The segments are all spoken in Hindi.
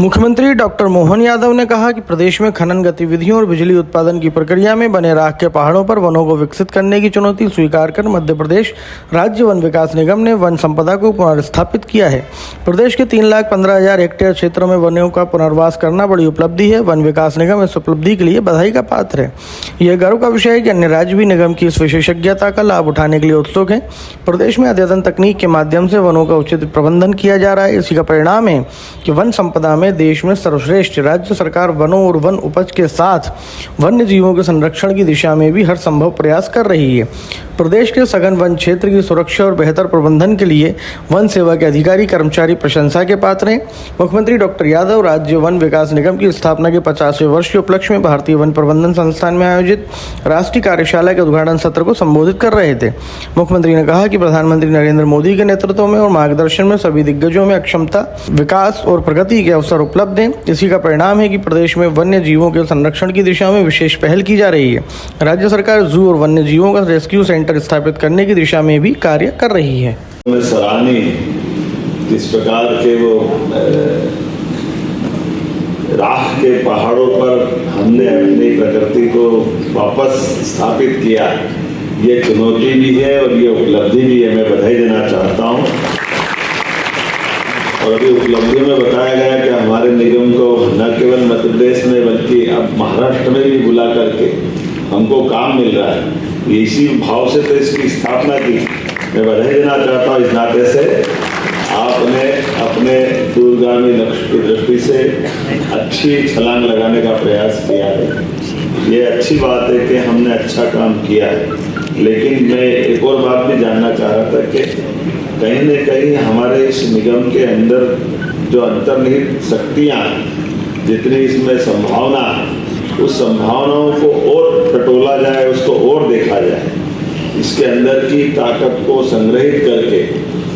मुख्यमंत्री डॉक्टर मोहन यादव ने कहा कि प्रदेश में खनन गतिविधियों और बिजली उत्पादन की प्रक्रिया में बने राख के पहाड़ों पर वनों को विकसित करने की चुनौती स्वीकार कर मध्य प्रदेश राज्य वन विकास निगम ने वन संपदा को पुनर्स्थापित किया है। प्रदेश के 3,15,000 हेक्टेयर क्षेत्रों में वनों का पुनर्वास करना बड़ी उपलब्धि है। वन विकास निगम इस उपलब्धि के लिए बधाई का पात्र है। यह गर्व का विषय है कि अन्य राज्य भी निगम की इस विशेषज्ञता का लाभ उठाने के लिए उत्सुक है। प्रदेश में अद्यतन तकनीक के माध्यम से वनों का उचित प्रबंधन किया जा रहा है। इसी का परिणाम है कि वन संपदा में देश में सर्वश्रेष्ठ। राज्य सरकार वनों और वन उपज के साथ वन्य जीवों के संरक्षण की दिशा में भी हर संभव प्रयास कर रही है। प्रदेश के सघन वन क्षेत्र की सुरक्षा और बेहतर प्रबंधन के लिए वन सेवा के अधिकारी कर्मचारी प्रशंसा के पात्र हैं। मुख्यमंत्री डॉक्टर यादव राज्य वन विकास निगम की स्थापना के 50वें वर्ष के उपलक्ष्य में भारतीय वन प्रबंधन संस्थान में आयोजित राष्ट्रीय कार्यशाला के उद्घाटन सत्र को संबोधित कर रहे थे। मुख्यमंत्री ने कहा कि प्रधानमंत्री नरेंद्र मोदी के नेतृत्व में और मार्गदर्शन में सभी दिग्गजों में अक्षमता, विकास और प्रगति के अवसर उपलब्ध हैं। इसी का परिणाम है कि प्रदेश में वन्य जीवों के संरक्षण की दिशा में विशेष पहल की जा रही है। राज्य सरकार जू और वन्य जीवों का रेस्क्यू सेंटर स्थापित करने की दिशा में भी कार्य कर रही है। सराहनीय इस प्रकार के वो राख के पहाड़ों पर हमने अपनी प्रकृति को वापस स्थापित किया, ये चुनौती भी है और ये उपलब्धि भी है। मैं बधाई देना चाहता हूँ। और अभी उपलब्धि में बताया गया कि हमारे निगम को न केवल मध्य प्रदेश में बल्कि अब महाराष्ट्र में भी बुला करके हमको काम मिल रहा है। इसी भाव से तो इसकी स्थापना की। मैं बधाई देना चाहता हूँ। इस नाते से आपने अपने दूरगामी लक्ष्य की दृष्टि से अच्छी छलांग लगाने का प्रयास किया है। ये अच्छी बात है कि हमने अच्छा काम किया है। लेकिन मैं एक और बात भी जानना चाह रहा था कि कहीं न कहीं हमारे इस निगम के अंदर जो अंतर्निहित शक्तियाँ, जितनी इसमें संभावना, उस संभावनाओं को और टटोला जाए, उसको और देखा जाए। इसके अंदर की ताकत को संग्रहित करके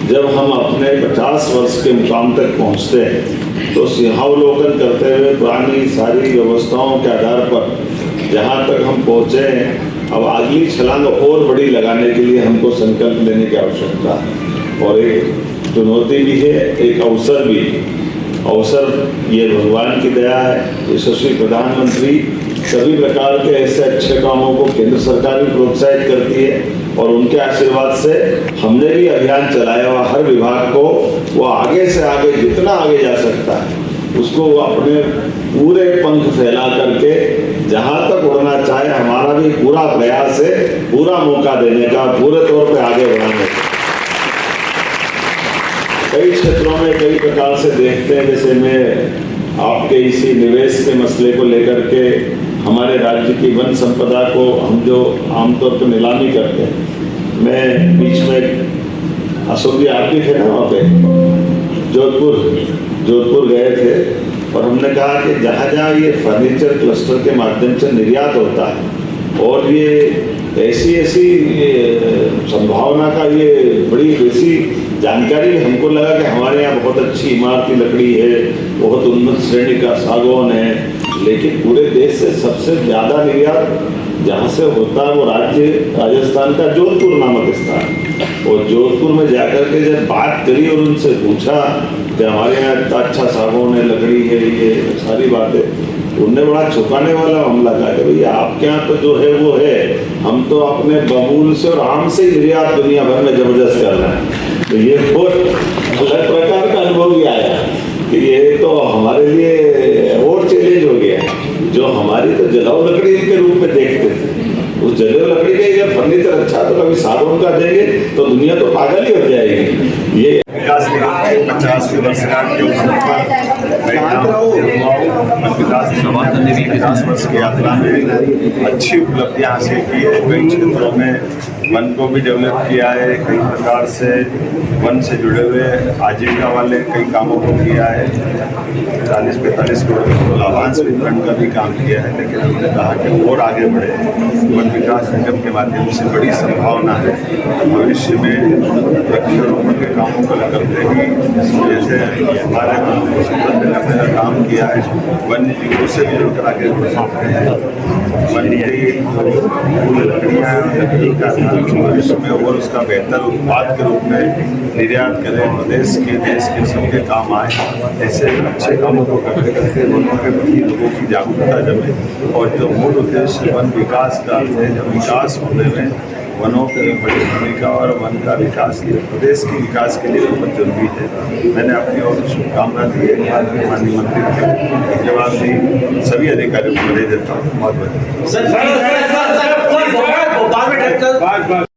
जब हम अपने 50 वर्ष के मुकाम तक पहुंचते हैं तो सिंहावलोकन करते हुए पुरानी सारी व्यवस्थाओं के आधार पर जहां तक हम पहुंचे हैं, अब अगली छलांग और बड़ी लगाने के लिए हमको संकल्प लेने की आवश्यकता है। और एक चुनौती भी है, एक अवसर भी। अवसर ये भगवान की दया है। यशस्वी प्रधानमंत्री सभी प्रकार के ऐसे अच्छे कामों को केंद्र सरकार भी प्रोत्साहित करती है और उनके आशीर्वाद से हमने भी अभियान चलाया हुआ। हर विभाग को वो आगे से आगे जितना आगे जा सकता है उसको वो अपने पूरे पंख फैला करके जहां तक उड़ना चाहे, हमारा भी पूरा प्रयास है पूरा मौका देने का, पूरे तौर पे आगे बढ़ाने का। कई क्षेत्रों में कई प्रकार से देखते हैं। जैसे मैं आपके इसी निवेश के मसले को लेकर के हमारे राज्य की वन संपदा को हम जो आमतौर पर नीलामी करते हैं, मैं बीच में अशोक जी आप भी थे ना वहाँ पे, जोधपुर गए थे और हमने कहा कि जहाँ जहाँ ये फर्नीचर क्लस्टर के माध्यम से निर्यात होता है और ये ऐसी संभावना का ये बड़ी वैसी जानकारी हमको लगा कि हमारे यहाँ बहुत अच्छी इमारती लकड़ी है, बहुत उन्नत श्रेणी का सागौन है, लेकिन पूरे देश से सबसे ज़्यादा निर्यात जहाँ से होता है वो राज्य राजस्थान का जोधपुर नामक स्थान। और जोधपुर में जाकर के जब बात करी और उनसे पूछा कि हमारे यहाँ इतना अच्छा सागौन है, लकड़ी है, ये सारी बातें, उनने बड़ा चौंकाने वाला मामला कहा कि भैया आपके यहाँ तो जो है वो है, हम तो अपने बबूल से और आम से निर्यात दुनिया भर में जबरदस्त कर रहे हैं। तो ये बहुत अलग प्रकार का अनुभव भी आया कि ये तो हमारे लिए और चैलेंज हो गया। जो हमारी तो जलाऊ लकड़ी के रूप में देखते थे, उस जलाऊ लकड़ी का अगर फर्नीचर अच्छा तो कभी सागौन का देंगे तो दुनिया तो पागल ही हो जाएगी। ये विकास निगम के 50वें वर्षगांठ के अवसर पर विकास वर्ष की यात्रा में अच्छी उपलब्धियां हासिल की है। कई क्षेत्रों में वन को भी डेवलप किया है, कई प्रकार से वन से जुड़े हुए आजीविका वाले कई कामों को किया है। 40-45 करोड़ को लाभांश वितरण का भी काम किया है। लेकिन हमने कहा कि और आगे बढ़े। वन विकास निगम के माध्यम से बड़ी संभावना है भविष्य में वृक्षारोपण के कामों को करते हुए, जैसे हमारे वनों को समृद्ध करने का काम किया है, वन्य जीवों से भी जुड़कर आगे के सौंपते हैं। वन की फूल लकड़ियाँ लकड़ी का भविष्य में और उसका बेहतर उत्पाद के रूप में निर्यात करें, देश के सबके काम आए। ऐसे अच्छे कामों को करते करते वनों के प्रति लोगों की जागरूकता जमे और जो मूल उद्देश्य वन विकास का है, जब विकास होने में वनों की बड़ी भूमिका और वन का विकास के प्रदेश के विकास के लिए बहुत जरूरी है। मैंने अपनी ओर से शुभकामना दी है, माननीय मंत्री के जवाब दी, सभी अधिकारियों को बधाई देता हूँ। बहुत बहुत